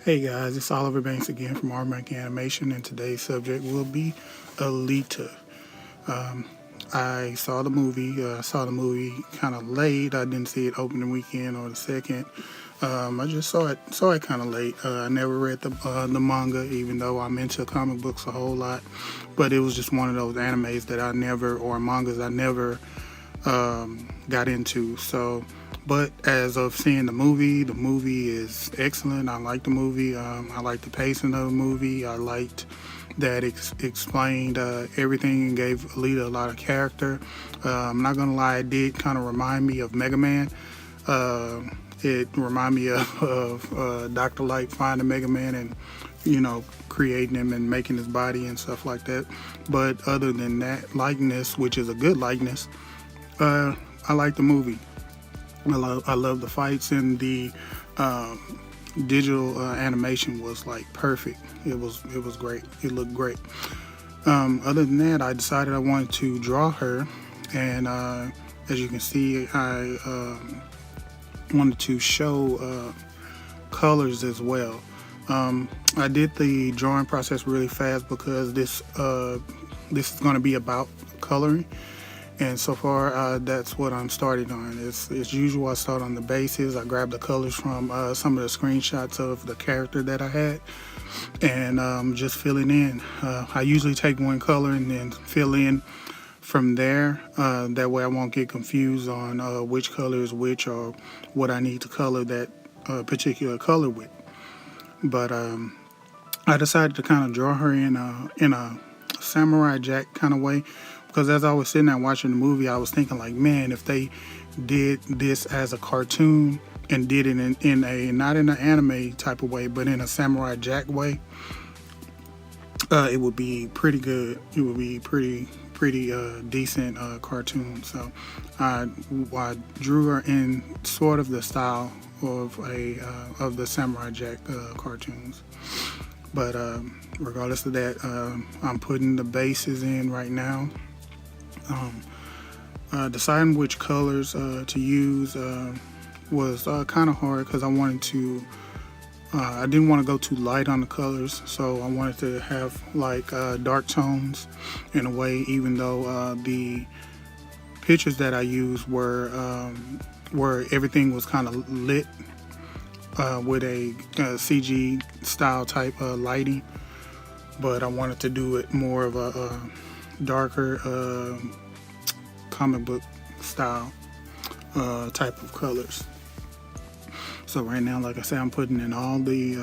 Hey guys, it's Oliver Banks again from Armac Animation, and today's subject will be Alita. I saw the movie kind of late. I didn't see it opening weekend or the second. I just saw it kind of late. I never read the manga, even though I'm into comic books a whole lot. But it was just one of those animes that I never, or mangas I never got into. So, but as of seeing the movie is excellent. I like the movie. I like the pacing of the movie. I liked that explained everything and gave Alita a lot of character. I'm not gonna lie, it did kind of remind me of Mega Man. It reminded me of Dr. Light finding Mega Man and creating him and making his body and stuff like that. But other than that likeness, which is a good likeness, I like the movie. I love the fights, and the digital animation was like perfect. It was great. It looked great. Other than that, I decided I wanted to draw her, and as you can see, I wanted to show colors as well. I did the drawing process really fast because this is going to be about coloring. And so far, that's what I'm starting on. It's usual. I start on the bases. I grab the colors from some of the screenshots of the character that I had, and just filling in. I usually take one color and then fill in from there. That way I won't get confused on which color is which or what I need to color that particular color with. But I decided to kind of draw her in a Samurai Jack kind of way, because as I was sitting there watching the movie, I was thinking like, man, if they did this as a cartoon and did it in a, not in an anime type of way, but in a Samurai Jack way, it would be pretty good. It would be pretty decent cartoon. So I drew her in sort of the style of the Samurai Jack cartoons. But regardless of that, I'm putting the bases in right now. Deciding which colors to use was kind of hard, because I didn't want to go too light on the colors, so I wanted to have like dark tones in a way, even though the pictures that I used were where everything was kind of lit with a CG style type lighting, but I wanted to do it more of a darker comic book style type of colors. So right now, like I said, I'm putting in all the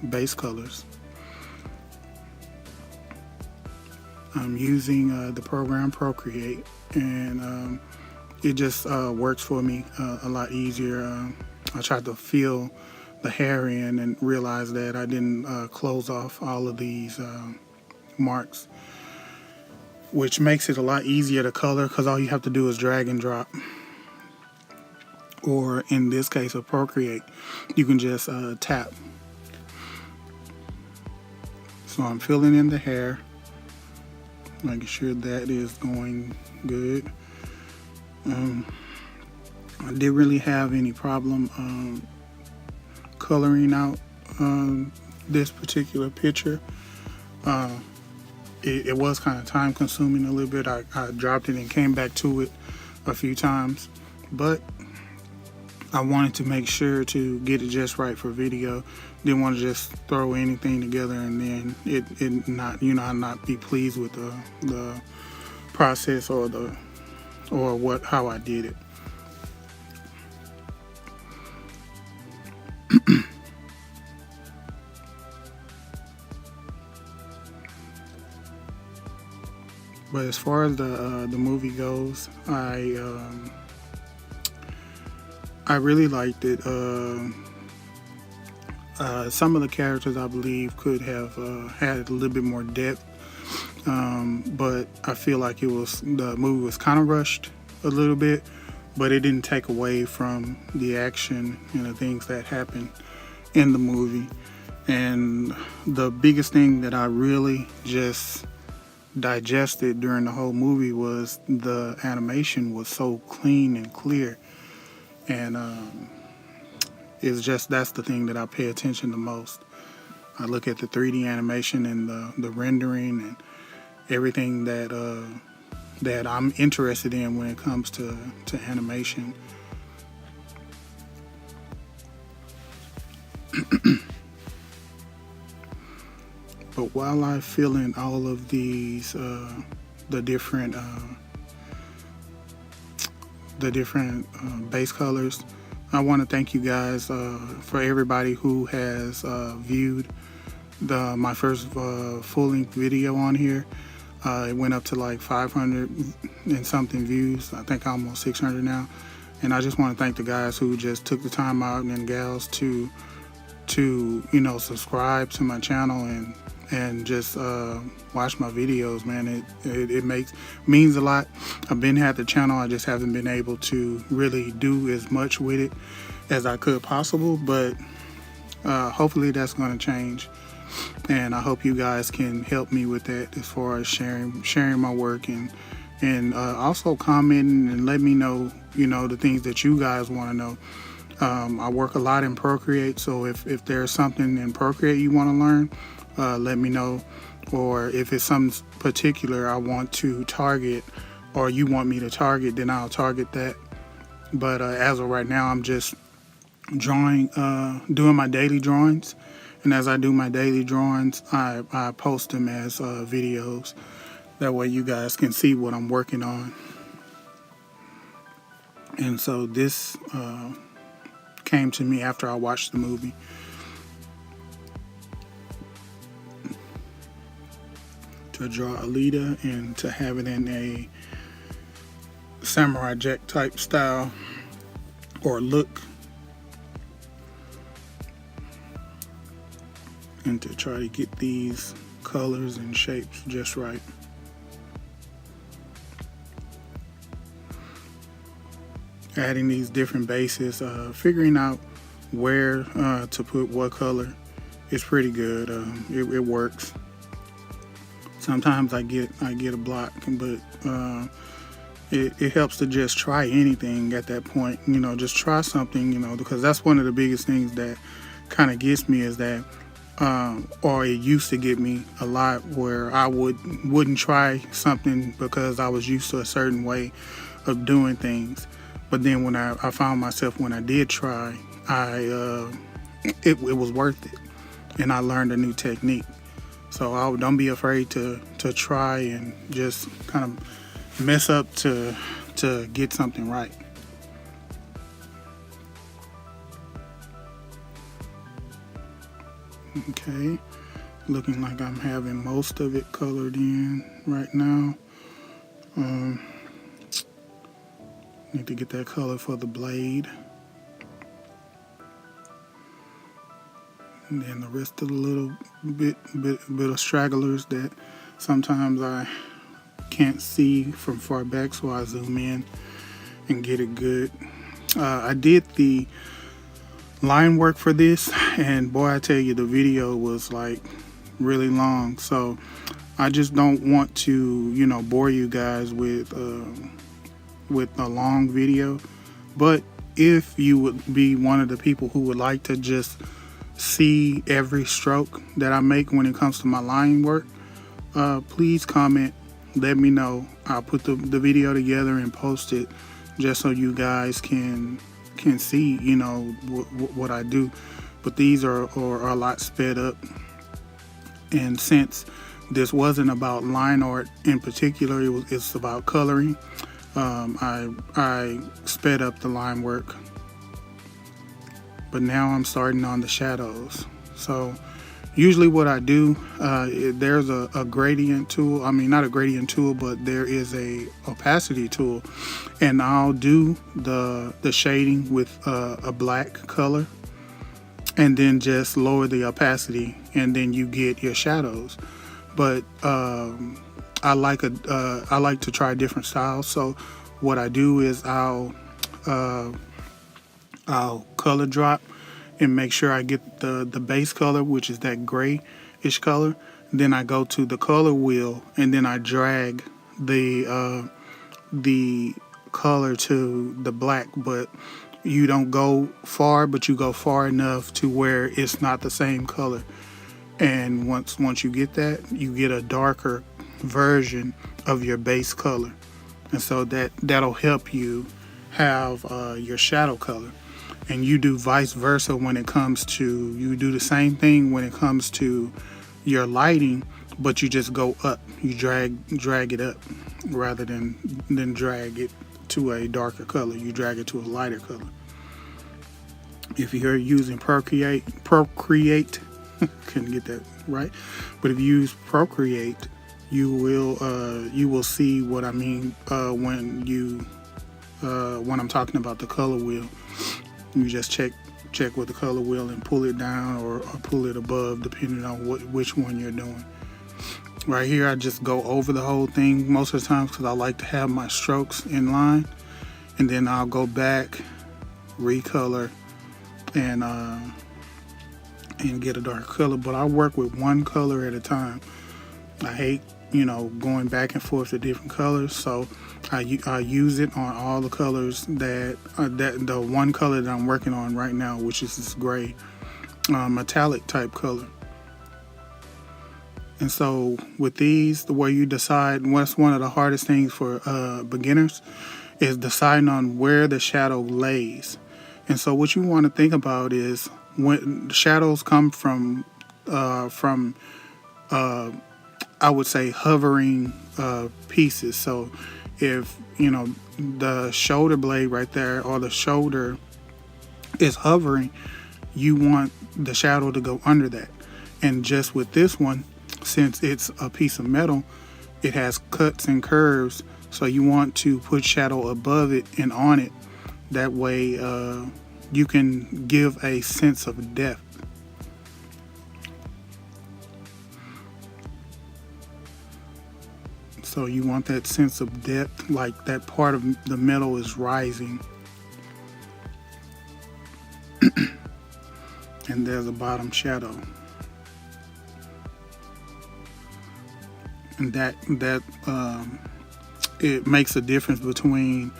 base colors. I'm using the program Procreate, and it just works for me a lot easier. I tried to fill the hair in and realized that I didn't close off all of these marks, which makes it a lot easier to color, because all you have to do is drag and drop. Or in this case of Procreate, you can just tap. So I'm filling in the hair, making sure that is going good. I didn't really have any problem coloring out this particular picture. It was kind of time consuming a little bit. I dropped it and came back to it a few times, but I wanted to make sure to get it just right for video. Didn't want to just throw anything together and then it not, not be pleased with the process or how I did it. But as far as the movie goes, I really liked it. Some of the characters, I believe, could have had a little bit more depth, but I feel like the movie was kind of rushed a little bit, but it didn't take away from the action and the things that happened in the movie. And the biggest thing that I really just digested during the whole movie was the animation was so clean and clear, and It's just that's the thing that I pay attention to most. I look at the 3D animation and the rendering and everything that I'm interested in when it comes to animation. But while I fill in all of these, the different base colors, I want to thank you guys for everybody who has viewed my first full-length video on here. It went up to like 500 and something views. I think almost 600 now. And I just want to thank the guys who just took the time out, and gals, to subscribe to my channel and just watch my videos, man. It means a lot. I've had the channel, I just haven't been able to really do as much with it as I could possible, but hopefully that's going to change, and I hope you guys can help me with that as far as sharing my work and also commenting and let me know the things that you guys want to know. I work a lot in Procreate, so if there's something in Procreate you want to learn, let me know. Or if it's something particular I want to target, or you want me to target, then I'll target that. But as of right now, I'm just doing my daily drawings, and as I do my daily drawings, I post them as videos. That way you guys can see what I'm working on. And so this came to me after I watched the movie. To draw Alita and to have it in a Samurai Jack type style or look, and to try to get these colors and shapes just right. Adding these different bases, figuring out where to put what color is pretty good. It works. Sometimes I get a block, but it helps to just try anything at that point. Just try something. Because that's one of the biggest things that kind of gets me, is that, or it used to get me a lot, where I wouldn't try something because I was used to a certain way of doing things. But then when I found myself, when I did try, it was worth it, and I learned a new technique. So don't be afraid to try and just kind of mess up to get something right. Okay, looking like I'm having most of it colored in right now. Need to get that color for the blade. And then the rest of the little bit of stragglers that sometimes I can't see from far back, so I zoom in and get it good. I did the line work for this, and boy, I tell you, the video was like really long, so I just don't want to bore you guys with a long video. But if you would be one of the people who would like to just see every stroke that I make when it comes to my line work, please comment, let me know. I'll put the video together and post it just so you guys can see what I do. But these are a lot sped up, and since this wasn't about line art in particular, it's about coloring, I sped up the line work. But now I'm starting on the shadows. So usually what I do, there's a gradient tool. I mean, not a gradient tool, but there is a opacity tool, and I'll do the shading with a black color, and then just lower the opacity, and then you get your shadows. But I like to try different styles. So what I do is I'll color drop and make sure I get the base color, which is that grayish color. Then I go to the color wheel, and then I drag the color to the black. But you don't go far, but you go far enough to where it's not the same color. And once you get that, you get a darker version of your base color, and so that'll help you have your shadow color. And you do vice versa when it comes to, you do the same thing when it comes to your lighting, but you just go up. You drag it up rather than drag it to a darker color. You drag it to a lighter color. If you're using Procreate, couldn't get that right, but if you use Procreate, you will see what I mean when I'm talking about the color wheel. You just check with the color wheel and pull it down or pull it above, depending on which one you're doing. Right here, I just go over the whole thing most of the times because I like to have my strokes in line, and then I'll go back, recolor, and get a dark color. But I work with one color at a time. I hate going back and forth to different colors, so I use it on all the colors that the one color that I'm working on right now, which is this gray metallic type color. And so with these, the way you decide, what's one of the hardest things for beginners is deciding on where the shadow lays. And so what you want to think about is when shadows come from I would say hovering pieces. So if the shoulder blade right there or the shoulder is hovering, you want the shadow to go under that. And just with this one, since it's a piece of metal, it has cuts and curves, so you want to put shadow above it and on it. That way you can give a sense of depth. So you want that sense of depth, like that part of the metal is rising. And there's a bottom shadow. And that it makes a difference between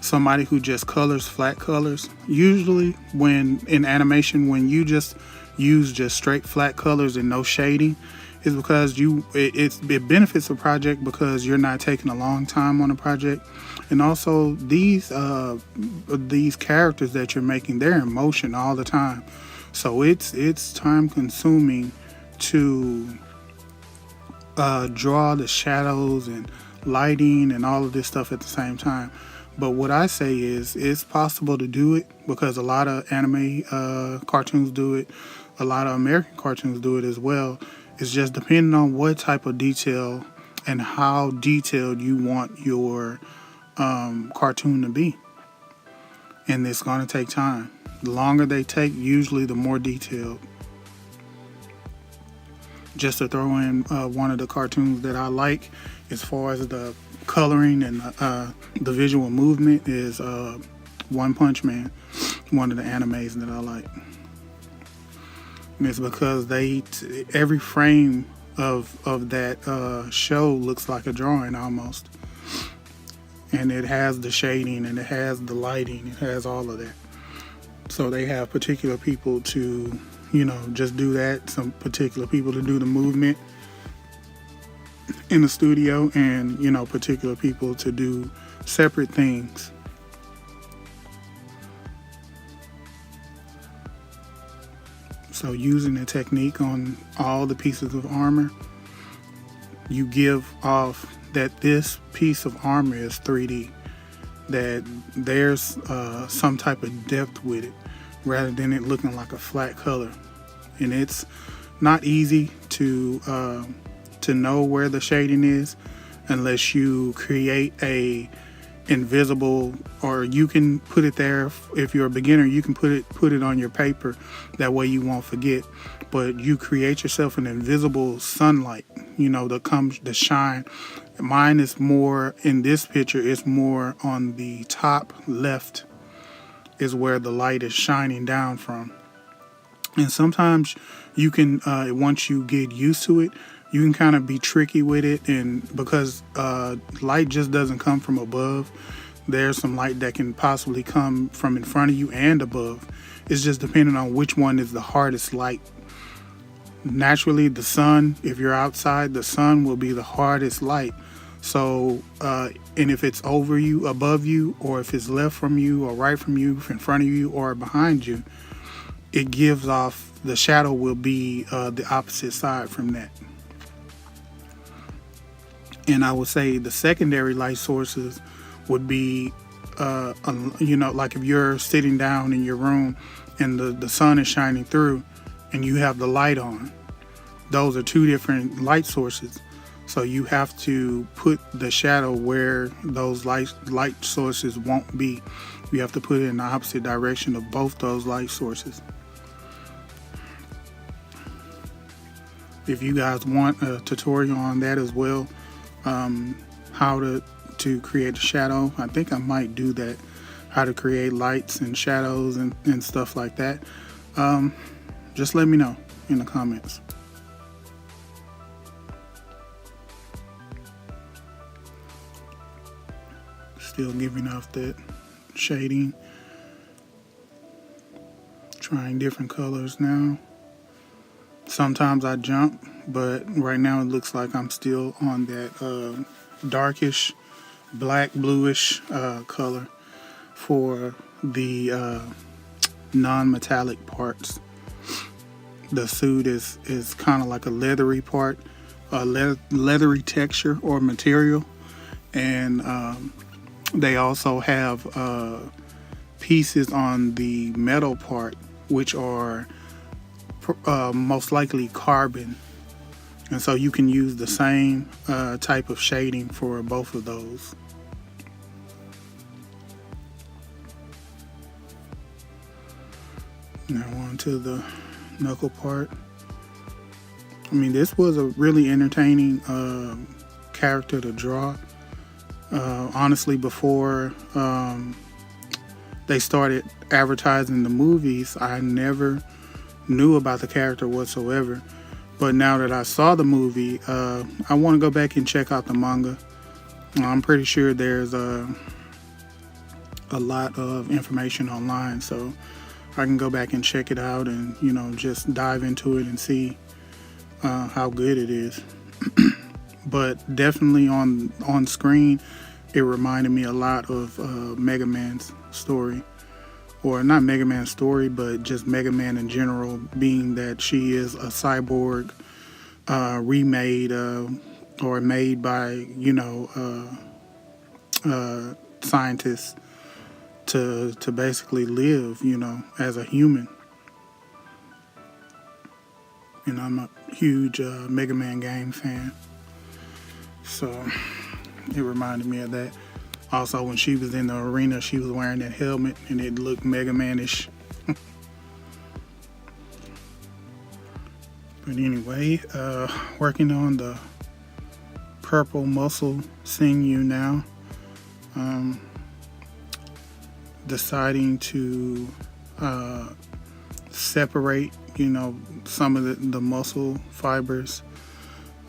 somebody who just colors flat colors. Usually when in animation, when you just use just straight flat colors and no shading, is because it benefits the project because you're not taking a long time on a project. And also these characters that you're making, they're in motion all the time, so it's time consuming to draw the shadows and lighting and all of this stuff at the same time. But what I say is it's possible to do it because a lot of anime cartoons do it, a lot of American cartoons do it as well. It's just depending on what type of detail and how detailed you want your cartoon to be. And it's going to take time. The longer they take, usually the more detailed. Just to throw in one of the cartoons that I like as far as the coloring and the visual movement is One Punch Man, one of the animes that I like. And it's because every frame of that show looks like a drawing almost. And it has the shading and it has the lighting, it has all of that. So they have particular people to, just do that, some particular people to do the movement in the studio, and, particular people to do separate things. So using the technique on all the pieces of armor, you give off that this piece of armor is 3D, that there's some type of depth with it rather than it looking like a flat color. And it's not easy to know where the shading is unless you create a invisible, or you can put it there. If you're a beginner, you can put it on your paper, that way you won't forget. But you create yourself an invisible sunlight, that shine. Mine is more, in this picture, it's more on the top left is where the light is shining down from. And sometimes you can, once you get used to it, you can kind of be tricky with it, and because light just doesn't come from above, There's some light that can possibly come from in front of you and above. It's just depending on which one is the hardest light. Naturally, the sun, if you're outside, the sun will be the hardest light. So, and if it's over you, above you, or if it's left from you, or right from you, in front of you, or behind you, it gives off, the shadow will be the opposite side from that. And I would say the secondary light sources would be, like if you're sitting down in your room and the sun is shining through and you have the light on, those are two different light sources. So you have to put the shadow where those light sources won't be. You have to put it in the opposite direction of both those light sources. If you guys want a tutorial on that as well, how to create a shadow, I think I might do that. How to create lights and shadows and stuff like that. Just let me know in the comments. Still giving off that shading. Trying different colors now. Sometimes I jump, but right now it looks like I'm still on that darkish, black, bluish color for the non-metallic parts. The suit is kind of like a leathery part, a leathery texture or material, and they also have pieces on the metal part, which are most likely carbon, and so you can use the same type of shading for both of those. Now on to the knuckle part. I mean, this was a really entertaining character to draw. Honestly, before they started advertising the movies, I never knew about the character whatsoever. But now that I saw the movie, I want to go back and check out the manga. I'm pretty sure there's a lot of information online, so I can go back and check it out and, just dive into it and see how good it is. But definitely on screen, it reminded me a lot of Mega Man's story. Or not Mega Man's story, but just Mega Man in general, being that she is a cyborg remade or made by, scientists to basically live, as a human. And I'm a huge Mega Man game fan. So it reminded me of that. Also, when she was in the arena, she was wearing that helmet and it looked Mega Man-ish. But anyway, working on the purple muscle sinew now. Deciding to separate, some of the muscle fibers.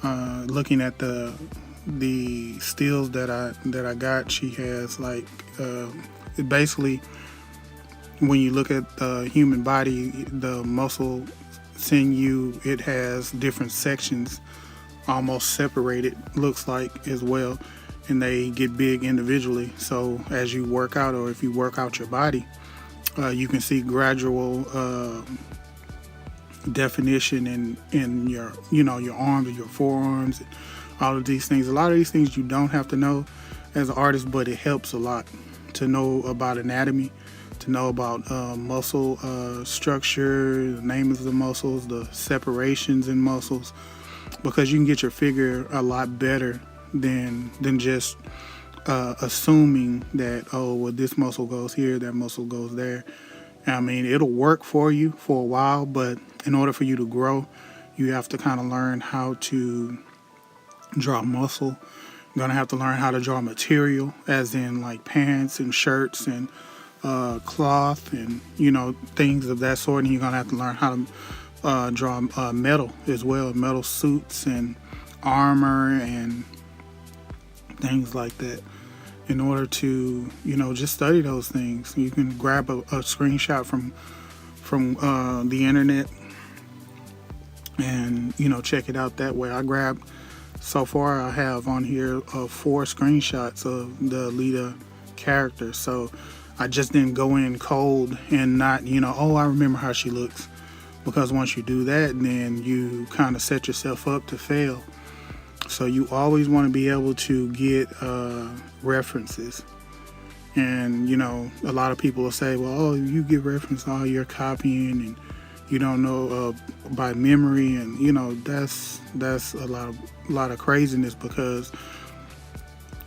Looking at the stills that I got, she has like basically, when you look at the human body, the muscle sinew, it has different sections, almost separated, looks like, as well, and they get big individually. So as you work out, or if you work out your body, you can see gradual definition in your your arms or your forearms, all of these things. A lot of these things you don't have to know as an artist, but it helps a lot to know about anatomy, to know about muscle structure, the names of the muscles, the separations in muscles, because you can get your figure a lot better than just assuming that, oh, well, this muscle goes here, that muscle goes there. I mean, it'll work for you for a while, but in order for you to grow, you have to kind of learn how to draw muscle. You're gonna have to learn how to draw material, as in like pants and shirts and cloth and things of that sort. And you're gonna have to learn how to draw metal as well, metal suits and armor and things like that. in order to, just study those things. You can grab a screenshot from the internet and, check it out that way. So far I have on here 4 screenshots of the Alita character. So I just didn't go in cold and not, oh, I remember how she looks. Because once you do that, then you kind of set yourself up to fail. So you always want to be able to get references. And, a lot of people will say, well, oh, you get reference, all you're copying and you don't know by memory. And, that's a lot of craziness, because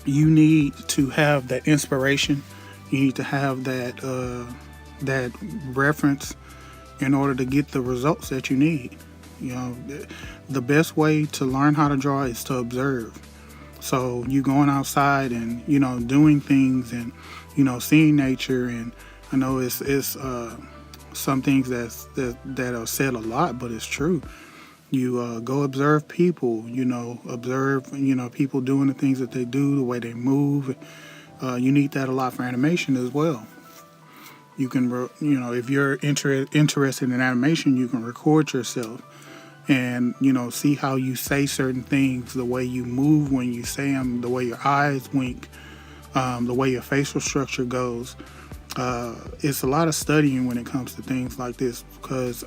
you need to have that inspiration. You need to have that reference in order to get the results that you need. The best way to learn how to draw is to observe. So you going outside and, doing things and, seeing nature. And I know it's some things that are said a lot, but it's true. You go observe people, observe, people doing the things that they do, the way they move. You need that a lot for animation as well. You can, if you're interested in animation, you can record yourself and, see how you say certain things, the way you move when you say them, the way your eyes wink, the way your facial structure goes. It's a lot of studying when it comes to things like this, because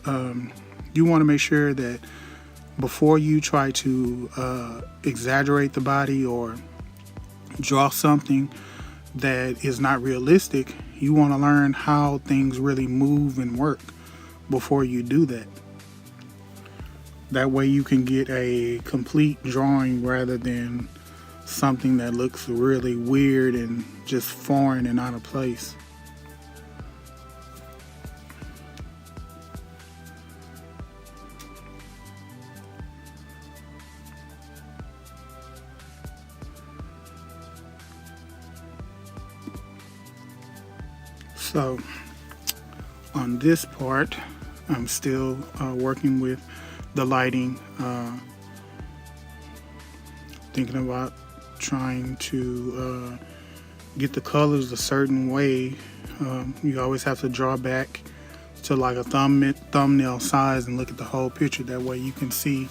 you want to make sure that before you try to exaggerate the body or draw something that is not realistic, you want to learn how things really move and work before you do that. That way you can get a complete drawing rather than something that looks really weird and just foreign and out of place. So on this part, I'm still working with the lighting, thinking about trying to get the colors a certain way. You always have to draw back to like a thumbnail size and look at the whole picture. That way you can see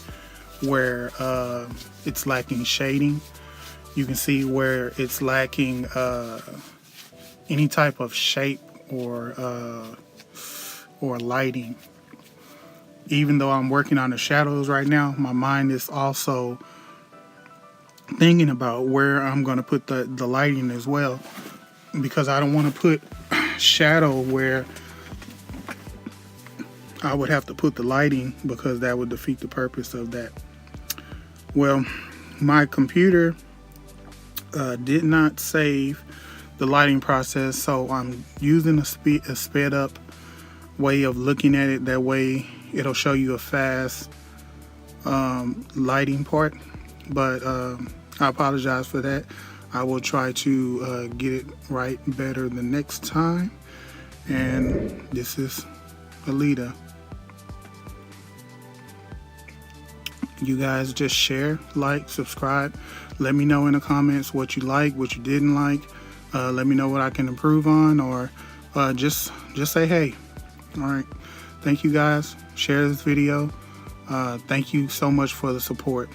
where it's lacking shading. You can see where it's lacking any type of shape or lighting. Even though I'm working on the shadows right now, my mind is also thinking about where I'm going to put the lighting as well, because I don't want to put shadow where I would have to put the lighting, because that would defeat the purpose of that. Well, my computer did not save the lighting process, so I'm using a sped up way of looking at it. That way it'll show you a fast lighting part, but I apologize for that. I will try to get it right better the next time. And this is Alita. You guys just share, like, subscribe. Let me know in the comments what you like, what you didn't like. Let me know what I can improve on, or just say hey. All right. Thank you guys. Share this video. Thank you so much for the support.